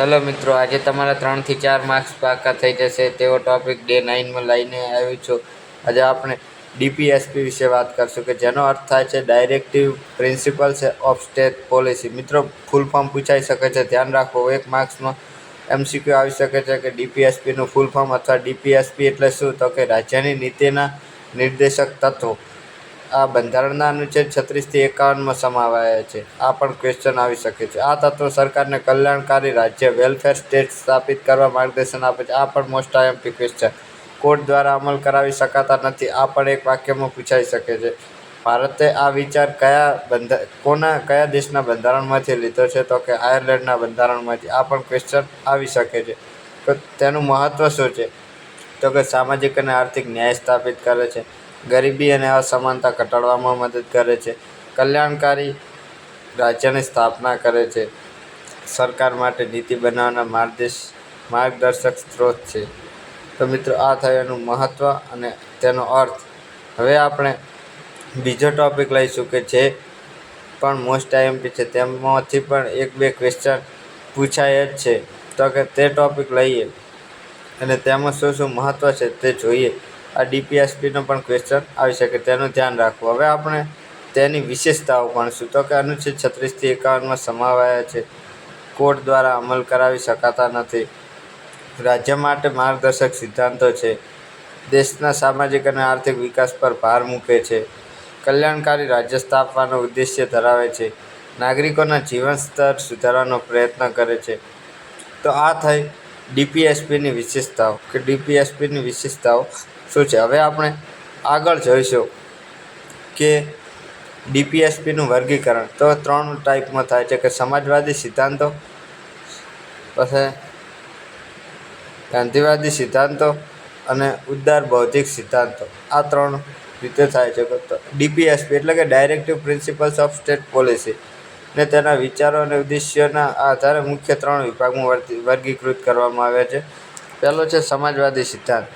Hello મિત્રો, આજે તમારા 3 થી 4 માર્ક્સ પાકા થઈ જશે તેવો ટોપિક ડે 9માં લઈને આવ્યું છું. આજે આપણે ડીપીએસપી વિશે વાત કરશું કે જેનો અર્થ થાય છે directive principles of state policy. મિત્રો, ફૂલ ફોર્મ પૂછાઈ શકે છે, ધ્યાન રાખો. 1 માર્ક્સમાં એમસીક્યુ આવી શકે છે કે ડીપીએસપીનું ફૂલ ફોર્મ અથવા ડીપીએસપી એટલે શું, તો કે રાજ્યની નીતિના નિર્દેશક તત્વો. આ બંધારણના અનુચ્છેદ 36 થી 51માં સમાવાયા છે. આ પણ ક્વેશ્ચન આવી શકે છે. આ તત્વો સરકારને કલ્યાણકારી રાજ્ય વેલફેર સ્ટેટ સ્થાપિત કરવા માર્ગદર્શન આપે છે. આ પણ મોસ્ટ આઈએમપી ક્વેશ્ચન. કોર્ટ દ્વારા અમલ કરાવી શકાતા નથી. આ પણ એક વાક્યમાં પૂછાઈ શકે છે. ભારતે આ વિચાર કયા દેશના બંધારણમાંથી લીધો છે, તો કે આયર્લેન્ડના બંધારણમાંથી. આ પણ ક્વેશ્ચન આવી શકે છે. તો તેનું મહત્વ શું છે, તો કે સામાજિક અને આર્થિક ન્યાય સ્થાપિત કરે છે, ગરીબી અને અસમાનતા ઘટાડવામાં મદદ કરે છે, કલ્યાણકારી રાજ્યની સ્થાપના કરે છે, સરકાર માટે નીતિ બનાવવાના માર્ગદર્શક સ્ત્રોત છે. તો મિત્રો, આ થયું એનું મહત્ત્વ અને તેનો અર્થ. હવે આપણે બીજો ટોપિક લઈશું કે જે પણ મોસ્ટ આઈએમપી છે, તેમાંથી પણ 1-2 ક્વેશ્ચન પૂછાય જ છે. તો કે તે ટોપિક લઈએ અને તેમાં શું શું મહત્ત્વ છે તે જોઈએ. આ ડીપીએસપીનો પણ ક્વેશ્ચન આવી શકે, તેનું ધ્યાન રાખવું. હવે આપણે તેની વિશેષતાઓ ભણીશું. તો કે અનુચ્છેદ 36 થી 51માં સમાવાયા છે. કોર્ટ દ્વારા અમલ કરાવી શકાતા નથી. રાજ્ય માટે માર્ગદર્શક સિદ્ધાંતો છે. દેશના સામાજિક અને આર્થિક વિકાસ પર ભાર મૂકે છે. કલ્યાણકારી રાજ્ય સ્થાપવાનો ઉદ્દેશ્ય ધરાવે છે. નાગરિકોના જીવન સ્તર સુધારવાનો પ્રયત્ન કરે છે. તો આ થઈ ડીપીએસપીની વિશેષતાઓ કે ડીપીએસપીની વિશેષતાઓ શું છે. હવે આપણે આગળ જોઈશું કે ડીપીએસપીનું વર્ગીકરણ. તો 3 ટાઈપમાં થાય છે કે સમાજવાદી સિદ્ધાંતો, પછી ગાંધીવાદી સિદ્ધાંતો અને ઉદાર બૌદ્ધિક સિદ્ધાંતો. આ 3 રીતે થાય છે. ડીપીએસપી એટલે કે directive principles of state policy ને તેના વિચારો અને ઉદ્દેશ્યોના આધારે મુખ્ય 3 વિભાગમાં વર્ગીકૃત કરવામાં આવ્યા છે. પહેલો છે સમાજવાદી સિદ્ધાંત,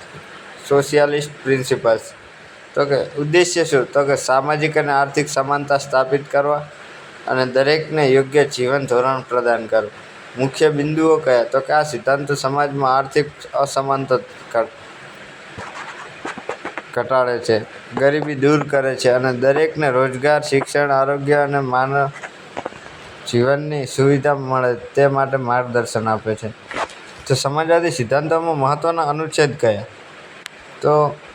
સોશિયાલિસ્ટ પ્રિન્સિપલ્સ. તો કે ઉદ્દેશ્ય શું, તો કે સામાજિક અને આર્થિક સમાનતા સ્થાપિત કરવા અને દરેકને યોગ્ય જીવન ધોરણ પ્રદાન કરવું. મુખ્ય બિંદુઓ કયા, તો કે આ સિદ્ધાંતો સમાજમાં આર્થિક અસમાનતા ઘટાડે છે, ગરીબી દૂર કરે છે અને દરેકને રોજગાર, શિક્ષણ, આરોગ્ય અને માનવ જીવનની સુવિધા મળે તે માટે માર્ગદર્શન આપે છે. તો સમાજવાદી સિદ્ધાંતોમાં મહત્ત્વના અનુચ્છેદ કયા, તો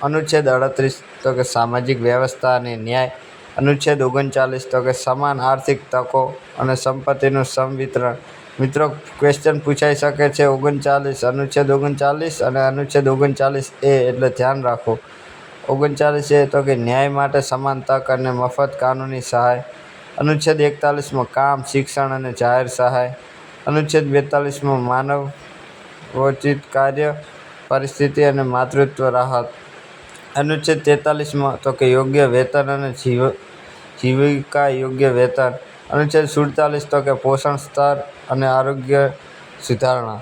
અનુચ્છેદ 38 તો કે સામાજિક વ્યવસ્થા અને ન્યાય, અનુચ્છેદ 39 તો કે સમાન આર્થિક તકો અને સંપત્તિનું સમવિતરણ. મિત્રો, ક્વેશ્ચન પૂછાઈ શકે છે 39, અનુચ્છેદ 39 અને અનુચ્છેદ 39A એટલે ધ્યાન રાખો. 39A તો કે ન્યાય માટે સમાન તક અને મફત કાનૂની સહાય. અનુચ્છેદ 41માં કામ, શિક્ષણ અને જાહેર સહાય. અનુચ્છેદ 42માં માનવોચિત કાર્ય પરિસ્થિતિ અને માતૃત્વ રાહત. અનુચ્છેદ 43માં તો કે યોગ્ય વેતન અને જીવિકા યોગ્ય વેતન. અનુચ્છેદ 47 તો કે પોષણ સ્તર અને આરોગ્ય સુધારણા.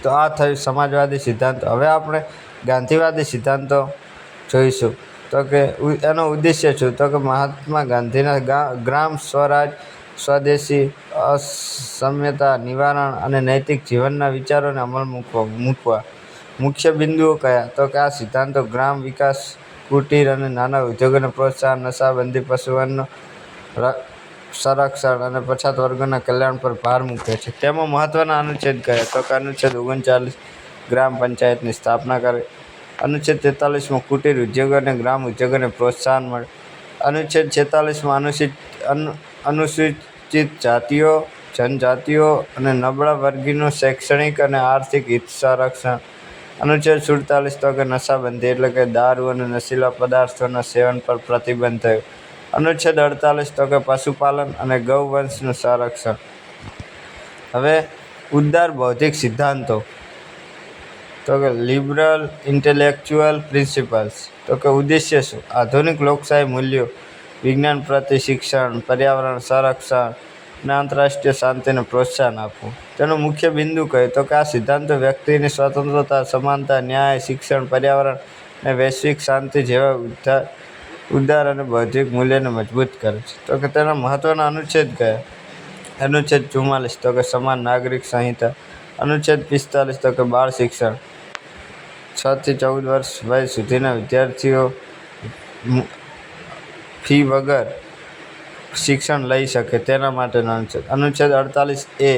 તો આ થયું સમાજવાદી સિદ્ધાંતો. હવે આપણે ગાંધીવાદી સિદ્ધાંતો જોઈશું. તો કે એનો ઉદ્દેશ્ય શું, તો કે મહાત્મા ગાંધીના ગ્રામ સ્વરાજ, સ્વદેશી, અસામ્યતા નિવારણ અને નૈતિક જીવનના વિચારોને અમલ મૂકવા. મુખ્ય બિંદુઓ કયા, તો કે આ સિદ્ધાંતો ગ્રામ વિકાસ, કુટીર અને નાના ઉદ્યોગોને પ્રોત્સાહન, નશાબંધી, પશુધનનું સંરક્ષણ અને પછાત વર્ગોના કલ્યાણ પર ભાર મૂકે છે. તેમાં મહત્ત્વના અનુચ્છેદ કયા, તો કે અનુચ્છેદ 39 ગ્રામ પંચાયતની સ્થાપના કરે. અનુચ્છેદ 43માં કુટીર ઉદ્યોગો અને ગ્રામ ઉદ્યોગોને પ્રોત્સાહન મળે. અનુચ્છેદ 46માં અનુસૂચિત જાતિઓ, જનજાતિઓ અને નબળા વર્ગીયનું શૈક્ષણિક અને આર્થિક હિત સંરક્ષણ. અનુચ્છેદ 47 તો કે નશાબંધી એટલે કે દારૂ અને નશીલા પદાર્થોના સેવન પર પ્રતિબંધ થયો. અનુચ્છેદ 48 તો કે પશુપાલન અને ગૌવંશનું સંરક્ષણ. હવે ઉદાર બૌદ્ધિક સિદ્ધાંતો, તો કે લિબરલ ઇન્ટેલેક્ચુઅલ પ્રિન્સિપલ્સ. તો કે ઉદ્દેશ્ય શું, આધુનિક લોકશાહી મૂલ્યો, વિજ્ઞાન પ્રતિ શિક્ષણ, પર્યાવરણ સંરક્ષણ અને આંતરરાષ્ટ્રીય શાંતિને પ્રોત્સાહન આપવું. તેનો મુખ્ય બિંદુ કયો, તો કે આ સિદ્ધાંતો વ્યક્તિની સ્વતંત્રતા, સમાનતા, ન્યાય, શિક્ષણ, પર્યાવરણ અને વૈશ્વિક શાંતિ જેવા ઉદાર અને બૌદ્ધિક મૂલ્યોને મજબૂત કરે છે. તો કે તેના મહત્ત્વના અનુચ્છેદ કયા, અનુચ્છેદ 44 તો કે સમાન નાગરિક સંહિતા, અનુચ્છેદ 45 તો કે બાળ શિક્ષણ, 6 થી 14 વર્ષ વય સુધીના વિદ્યાર્થીઓ ફી વગર શિક્ષણ લઈ શકે તેના માટેનો અનુચ્છેદ, અનુચ્છેદ 48A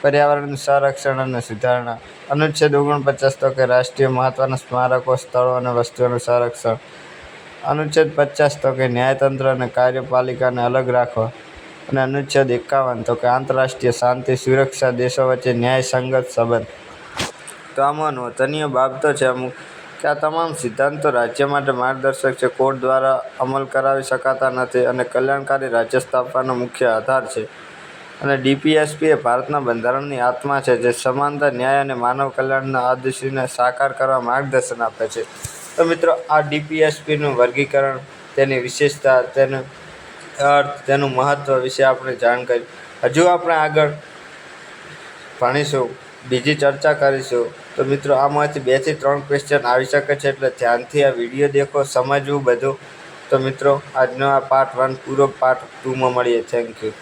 પર્યાવરણનું સંરક્ષણ અને સુધારણા, અનુચ્છેદ 49 તો કે રાષ્ટ્રીય મહત્વના સ્મારકો, સ્થળો અને વસ્તુઓનું સંરક્ષણ, અનુચ્છેદ 50 તો કે ન્યાયતંત્ર અને કાર્યપાલિકાને અલગ રાખવા, અને અનુચ્છેદ 51 તો કે આંતરરાષ્ટ્રીય શાંતિ સુરક્ષા, દેશો વચ્ચે ન્યાયસંગત સંબંધ. તો આમાં નોંધનીય બાબતો છે અમુક કે આ તમામ સિદ્ધાંતો રાજ્ય માટે માર્ગદર્શક છે, કોર્ટ દ્વારા અમલ કરાવી શકાતા નથી અને કલ્યાણકારી રાજ્ય સ્થાપવાનો મુખ્ય આધાર છે. અને DPSP એ ભારતના બંધારણની આત્મા છે, જે સમાનતા, ન્યાય અને માનવ કલ્યાણના આદર્શોને સાકાર કરવા માર્ગદર્શન આપે છે. તો મિત્રો, આ DPSPનું વર્ગીકરણ, તેની વિશેષતા, તેનું અર્થ, તેનું મહત્વ વિશે આપણે જાણ કરી. હજુ આપણે આગળ ભણીશું, બીજી ચર્ચા કરીશું. તો મિત્રો, આમાંથી 2 થી 3 ક્વેશ્ચન આવી શકે છે, એટલે ધ્યાનથી આ વિડીયો દેખો, સમજવું બધું. તો મિત્રો, આજનો આ પાર્ટ 1 પૂરો, પાર્ટ 2માં મળીએ. Thank you.